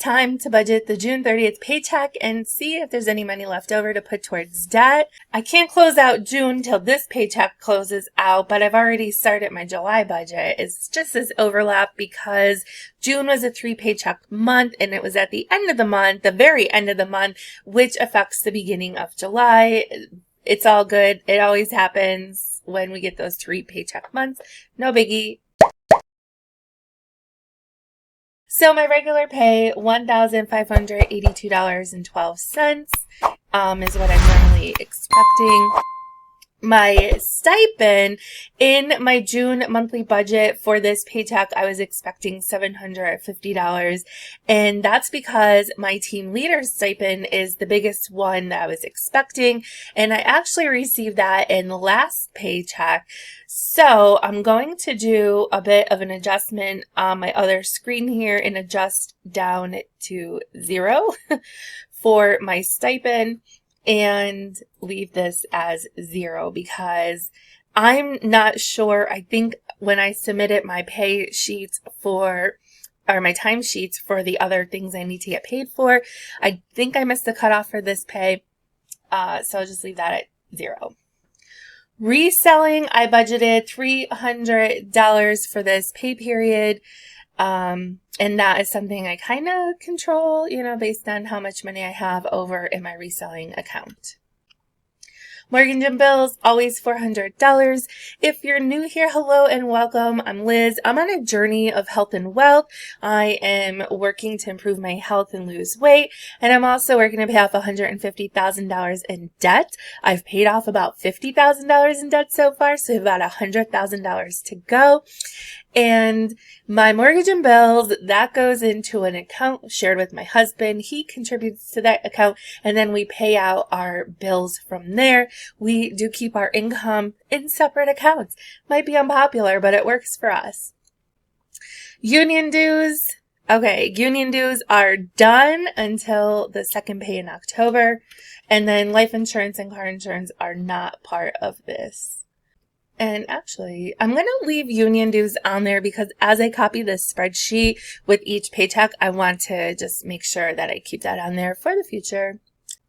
time to budget the June 30th paycheck and see if there's any money left over to put towards debt. I can't close out June till this paycheck closes out, but I've already started my July budget. It's just this overlap because June was a 3 paycheck month and it was at the end of the month, the very end of the month, which affects the beginning of July. It's all good. It always happens when we get those 3 paycheck months. No biggie. So my regular pay, $1,582.12, is what I'm normally expecting. My stipend in my June monthly budget for this paycheck, I was expecting $750. And that's because my team leader stipend is the biggest one that I was expecting. And I actually received that in the last paycheck. So I'm going to do a bit of an adjustment on my other screen here and adjust down to 0 for my stipend and leave this as 0 because I'm not sure. I think when I submitted my pay sheets or my timesheets for the other things I need to get paid for, I think I missed the cutoff for this pay. So I'll just leave that at 0. Reselling, I budgeted $300 for this pay period. And that is something I kind of control, based on how much money I have over in my reselling account. Mortgage and bills, always $400. If you're new here, hello and welcome. I'm Liz. I'm on a journey of health and wealth. I am working to improve my health and lose weight. And I'm also working to pay off $150,000 in debt. I've paid off about $50,000 in debt so far, so about $100,000 to go. And my mortgage and bills, that goes into an account shared with my husband. He contributes to that account, and then we pay out our bills from there. We do keep our income in separate accounts. Might be unpopular, but it works for us. Union dues. Okay, union dues are done until the second pay in October. And then life insurance and car insurance are not part of this. And actually, I'm going to leave union dues on there because as I copy this spreadsheet with each paycheck, I want to just make sure that I keep that on there for the future.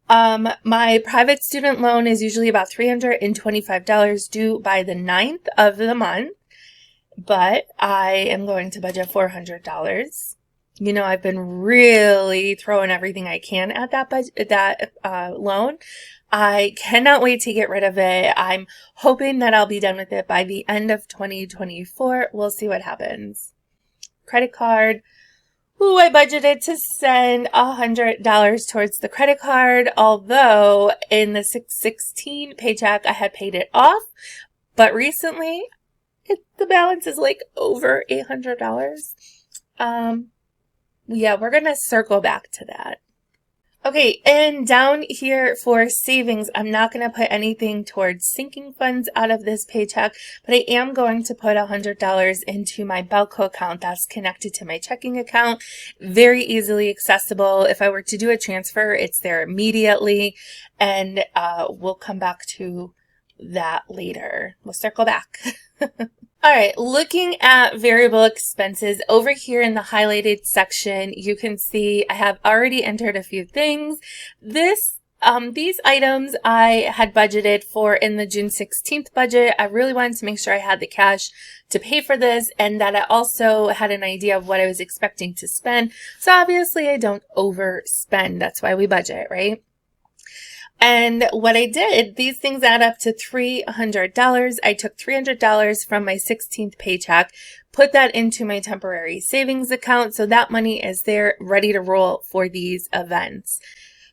My private student loan is usually about $325 due by the 9th of the month, but I am going to budget $400. I've been really throwing everything I can at that loan. I cannot wait to get rid of it. I'm hoping that I'll be done with it by the end of 2024. We'll see what happens. Credit card. Ooh, I budgeted to send $100 towards the credit card, although in the 6/16 paycheck, I had paid it off. But recently, the balance is like over $800. Yeah, we're going to circle back to that. Okay, and down here for savings, I'm not going to put anything towards sinking funds out of this paycheck, but I am going to put $100 into my Belco account that's connected to my checking account. Very easily accessible. If I were to do a transfer, it's there immediately, and we'll come back to that later. We'll circle back. All right, looking at variable expenses over here in the highlighted section, you can see I have already entered a few things. These items I had budgeted for in the June 16th budget. I really wanted to make sure I had the cash to pay for this and that I also had an idea of what I was expecting to spend. So obviously I don't overspend. That's why we budget, right? And what I did, these things add up to $300. I took $300 from my 16th paycheck, put that into my temporary savings account. So that money is there ready to roll for these events.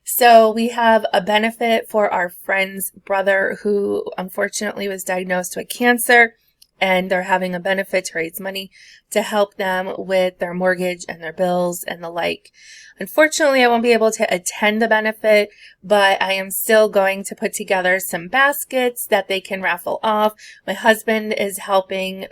So we have a benefit for our friend's brother who unfortunately was diagnosed with cancer. And they're having a benefit to raise money to help them with their mortgage and their bills and the like. Unfortunately, I won't be able to attend the benefit, but I am still going to put together some baskets that they can raffle off. My husband is helping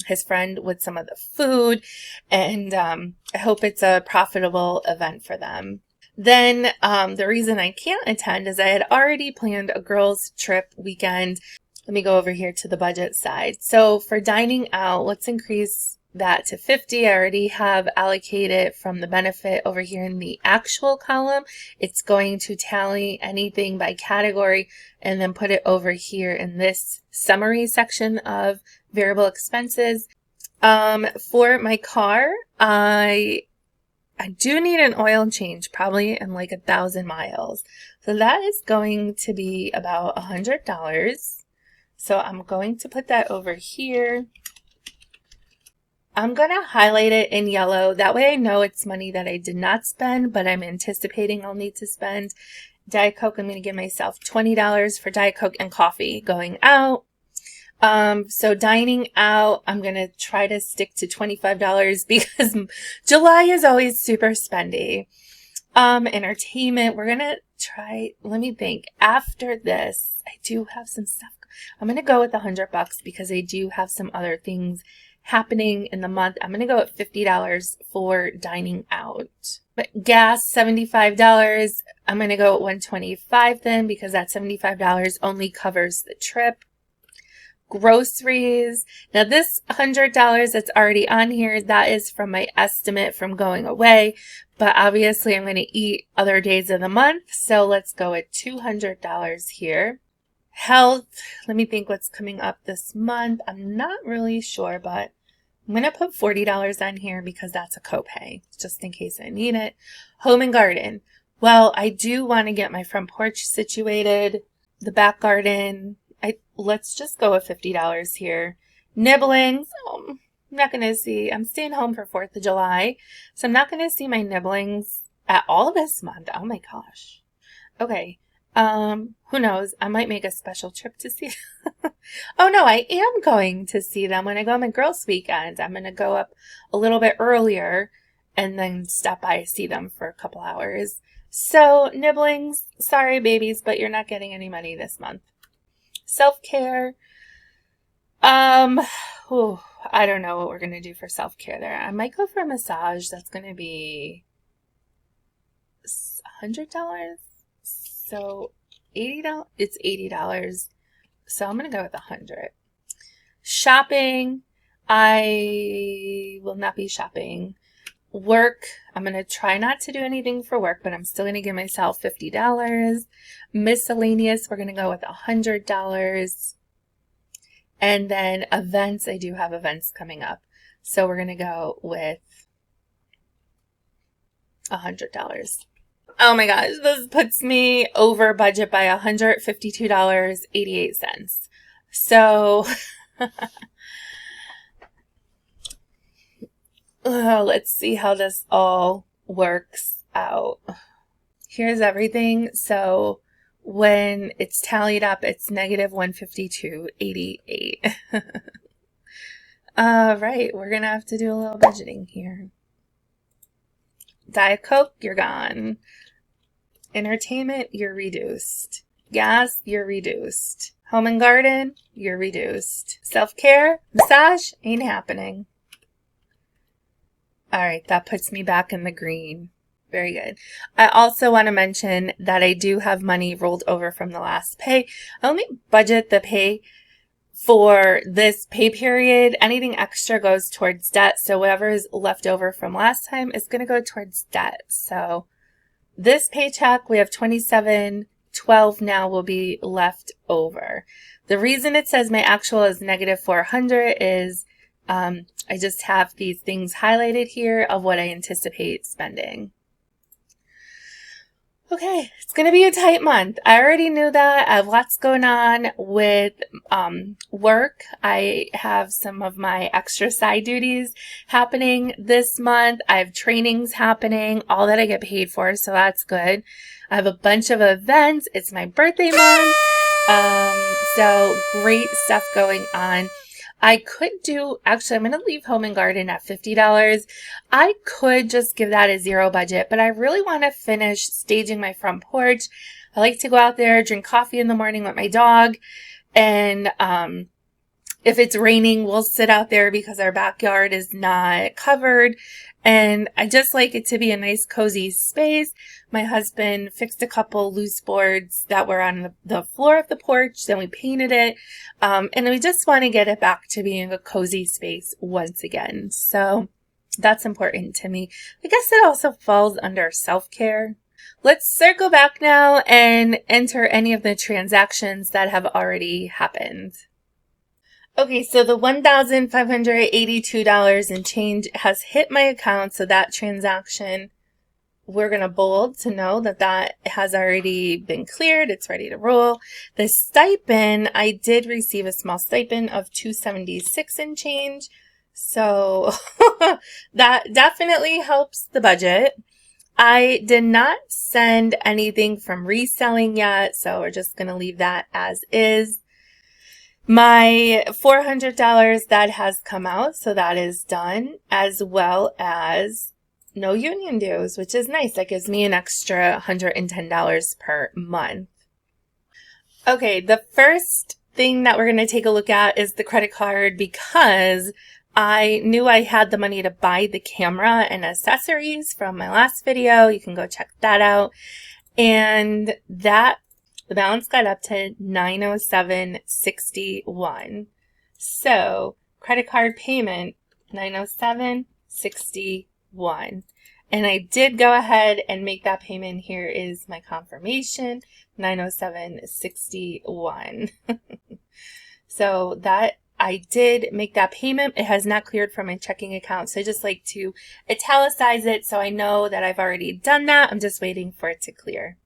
his friend with some of the food, and I hope it's a profitable event for them. Then the reason I can't attend is I had already planned a girls' trip weekend. Let me go over here to the budget side. So for dining out, let's increase that to 50. I already have allocated from the benefit over here in the actual column. It's going to tally anything by category and then put it over here in this summary section of variable expenses. For my car, I do need an oil change, probably in like 1,000 miles. So that is going to be about $100. So I'm going to put that over here. I'm going to highlight it in yellow. That way I know it's money that I did not spend, but I'm anticipating I'll need to spend. Diet Coke, I'm going to give myself $20 for Diet Coke and coffee going out. So dining out, I'm going to try to stick to $25 because July is always super spendy. Entertainment, we're going to try, let me think. After this, I do have some stuff. I'm going to go with $100 because I do have some other things happening in the month. I'm going to go at $50 for dining out. But gas, $75. I'm going to go at $125 then because that $75 only covers the trip. Groceries. Now this $100 that's already on here, that is from my estimate from going away. But obviously I'm going to eat other days of the month. So let's go at $200 here. Health. Let me think what's coming up this month. I'm not really sure, but I'm going to put $40 on here because that's a copay, just in case I need it. Home and garden. Well, I do want to get my front porch situated, the back garden. Let's just go with $50 here. Nibblings. Oh, I'm not going to see. I'm staying home for 4th of July, so I'm not going to see my nibblings at all this month. Oh my gosh. Okay. Who knows? I might make a special trip to see. Oh no, I am going to see them when I go on my girls' weekend. I'm going to go up a little bit earlier and then stop by see them for a couple hours. So nibblings, sorry babies, but you're not getting any money this month. Self-care. I don't know what we're going to do for self-care there. I might go for a massage. That's going to be $100. So $80, it's $80. So I'm going to go with $100. Shopping, I will not be shopping. Work, I'm going to try not to do anything for work, but I'm still going to give myself $50. Miscellaneous, we're going to go with $100. And then events, I do have events coming up. So we're going to go with $100. Oh my gosh, this puts me over budget by $152.88. So let's see how this all works out. Here's everything. So when it's tallied up, it's negative $152.88. Right, we're going to have to do a little budgeting here. Diet Coke, you're gone. Entertainment, you're reduced. Gas, you're reduced. Home and garden, you're reduced. Self-care, massage, ain't happening. All right, that puts me back in the green. Very good. I also want to mention that I do have money rolled over from the last pay. I only budget the pay for this pay period. Anything extra goes towards debt. So whatever is left over from last time is going to go towards debt. So this paycheck, we have $27.12 now will be left over. The reason it says my actual is negative $400 is I just have these things highlighted here of what I anticipate spending. Okay, it's going to be a tight month. I already knew that. I have lots going on with work. I have some of my extra side duties happening this month. I have trainings happening, all that I get paid for, so that's good. I have a bunch of events. It's my birthday month. So great stuff going on. I could do, actually, I'm going to leave home and garden at $50. I could just give that a zero budget, but I really want to finish staging my front porch. I like to go out there, drink coffee in the morning with my dog, and If it's raining, we'll sit out there because our backyard is not covered. And I just like it to be a nice, cozy space. My husband fixed a couple loose boards that were on the floor of the porch. Then we painted it. And we just want to get it back to being a cozy space once again. So that's important to me. I guess it also falls under self-care. Let's circle back now and enter any of the transactions that have already happened. Okay, so the $1,582 and change has hit my account, so that transaction, we're going to bold to know that that has already been cleared. It's ready to roll. The stipend, I did receive a small stipend of $276 and change, so that definitely helps the budget. I did not send anything from reselling yet, so we're just going to leave that as is. My $400 that has come out, so that is done, as well as no union dues, which is nice. That gives me an extra $110 per month. Okay, the first thing that we're going to take a look at is the credit card, because I knew I had the money to buy the camera and accessories from my last video. You can go check that out. And the balance got up to $907.61. So credit card payment, $907.61. And I did go ahead and make that payment. Here is my confirmation, $907.61. So that I did make that payment. It has not cleared from my checking account. So I just like to italicize it so I know that I've already done that. I'm just waiting for it to clear.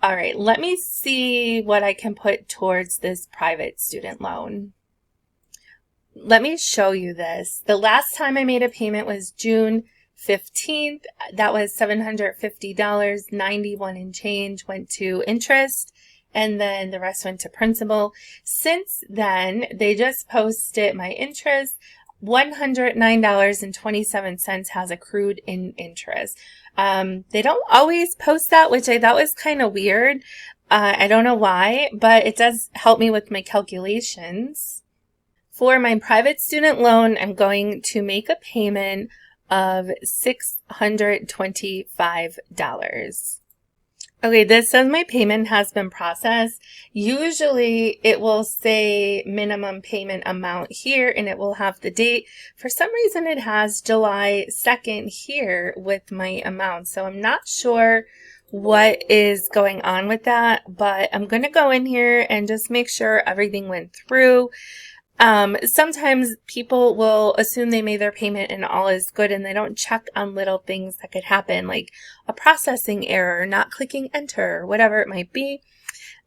All right, let me see what I can put towards this private student loan. Let me show you this. The last time I made a payment was June 15th. That was $750, 91 and change went to interest, and then the rest went to principal. Since then, they just posted my interest. $109.27 has accrued in interest. They don't always post that, which I thought was kind of weird. I don't know why, but it does help me with my calculations. For my private student loan, I'm going to make a payment of $625. Okay, this says my payment has been processed. Usually it will say minimum payment amount here, and it will have the date. For some reason it has July 2nd here with my amount. So I'm not sure what is going on with that, but I'm going to go in here and just make sure everything went through. Sometimes people will assume they made their payment and all is good, and they don't check on little things that could happen, like a processing error, not clicking enter, whatever it might be.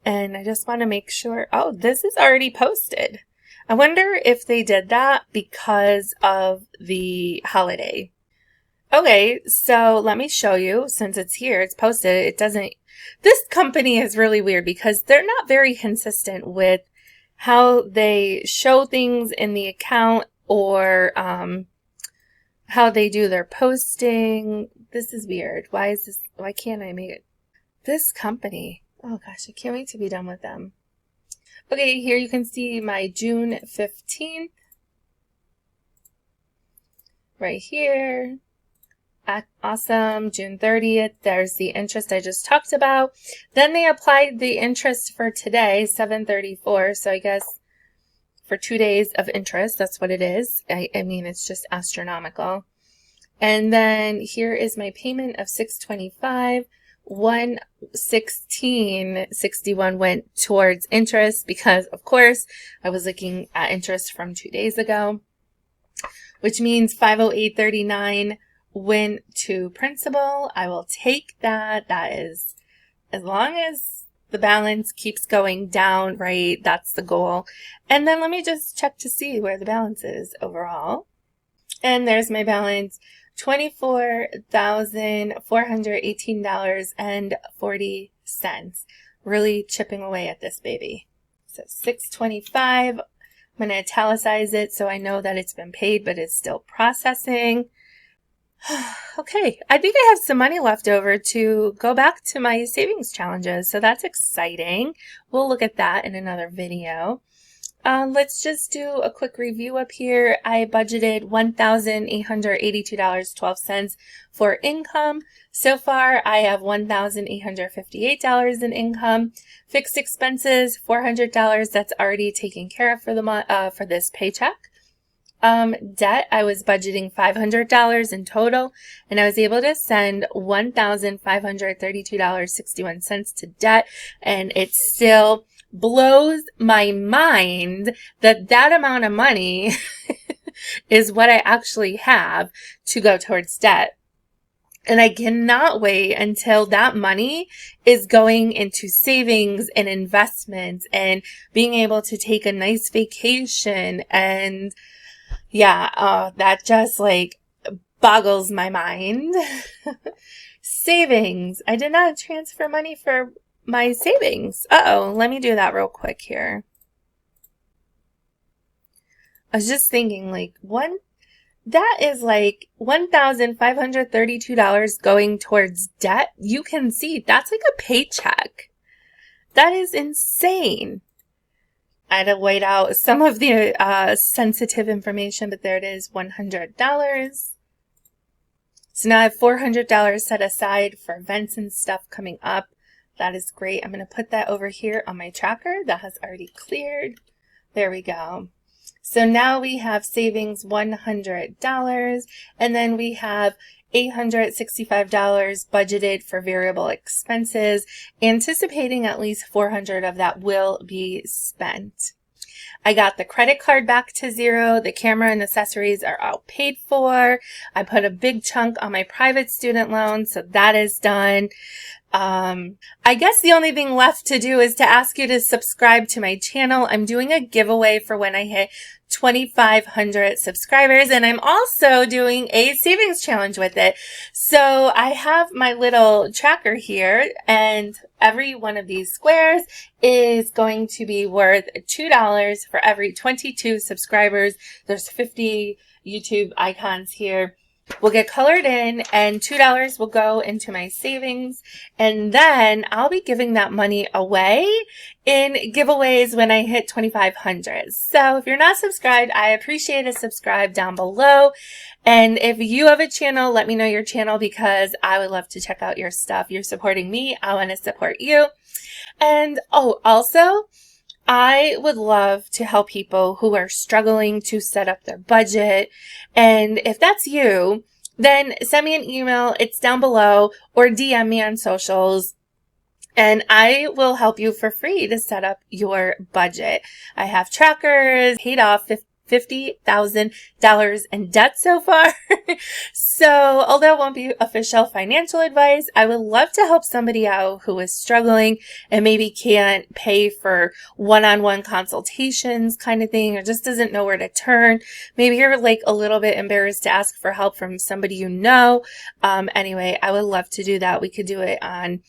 And I just want to make sure, oh, this is already posted. I wonder if they did that because of the holiday. Okay, so let me show you. Since it's here, it's posted. It doesn't, this company is really weird because they're not very consistent with how they show things in the account or how they do their posting. This is weird. Why can't I make it? This company. Oh gosh, I can't wait to be done with them. Okay, here you can see my June 15th. Right here. Awesome. June 30th, there's the interest I just talked about. Then they applied the interest for today, 734. So I guess for 2 days of interest, that's what it is. I mean, it's just astronomical. And then here is my payment of $625. $116.61 went towards interest because, of course, I was looking at interest from 2 days ago, which means $508.39 went to principal. I will take that. That is, as long as the balance keeps going down, right? That's the goal. And then let me just check to see where the balance is overall. And there's my balance, $24,418.40. Really chipping away at this baby. So $625. I'm going to italicize it so I know that it's been paid, but it's still processing. Okay, I think I have some money left over to go back to my savings challenges, so that's exciting. We'll look at that in another video. let's just do a quick review up here. I budgeted $1,882.12 for income. So far, I have $1,858 in income. Fixed expenses, $400. That's already taken care of for the month, for this paycheck. Debt, I was budgeting $500 in total, and I was able to send $1,532.61 to debt, and it still blows my mind that that amount of money is what I actually have to go towards debt. And I cannot wait until that money is going into savings and investments and being able to take a nice vacation. And yeah, that just like boggles my mind. Savings. I did not transfer money for my savings. Uh-oh, let me do that real quick here. I was just thinking, like, that is like $1,532 going towards debt. You can see that's like a paycheck. That is insane. I had to white out some of the sensitive information, but there it is, $100. So now I have $400 set aside for events and stuff coming up. That is great. I'm going to put that over here on my tracker. That has already cleared. There we go. So now we have savings $100, and then we have $865 budgeted for variable expenses, anticipating at least $400 of that will be spent. I got the credit card back to zero. The camera and accessories are all paid for. I put a big chunk on my private student loan, so that is done. I guess the only thing left to do is to ask you to subscribe to my channel. I'm doing a giveaway for when I hit 2,500 subscribers, and I'm also doing a savings challenge with it. So I have my little tracker here, and every one of these squares is going to be worth $2 for every 22 subscribers. There's 50 YouTube icons here. Will get colored in, and $2 will go into my savings, and then I'll be giving that money away in giveaways when I hit 2,500. So if you're not subscribed, I appreciate a subscribe down below. And if you have a channel, let me know your channel, because I would love to check out your stuff. You're supporting me. I want to support you. And also, I would love to help people who are struggling to set up their budget. And if that's you, then send me an email. It's down below, or DM me on socials, and I will help you for free to set up your budget. I have trackers, paid off $50,000 in debt so far. So although it won't be official financial advice, I would love to help somebody out who is struggling and maybe can't pay for one-on-one consultations kind of thing, or just doesn't know where to turn. Maybe you're like a little bit embarrassed to ask for help from somebody you know. Anyway, I would love to do that. We could do it on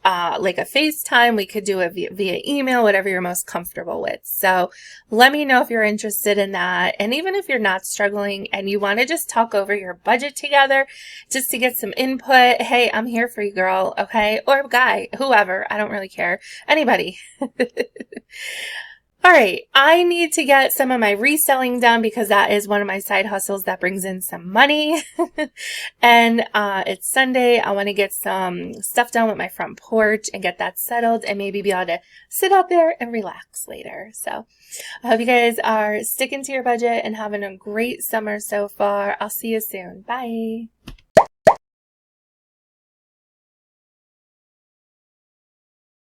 like a FaceTime. We could do it via email, whatever you're most comfortable with. So let me know if you're interested in that. And even if you're not struggling and you want to just talk over your budget together, just to get some input, hey, I'm here for you, girl. Okay. Or guy, whoever, I don't really care. Anybody. All right, I need to get some of my reselling done, because that is one of my side hustles that brings in some money. And it's Sunday. I want to get some stuff done with my front porch and get that settled, and maybe be able to sit out there and relax later. So I hope you guys are sticking to your budget and having a great summer so far. I'll see you soon. Bye.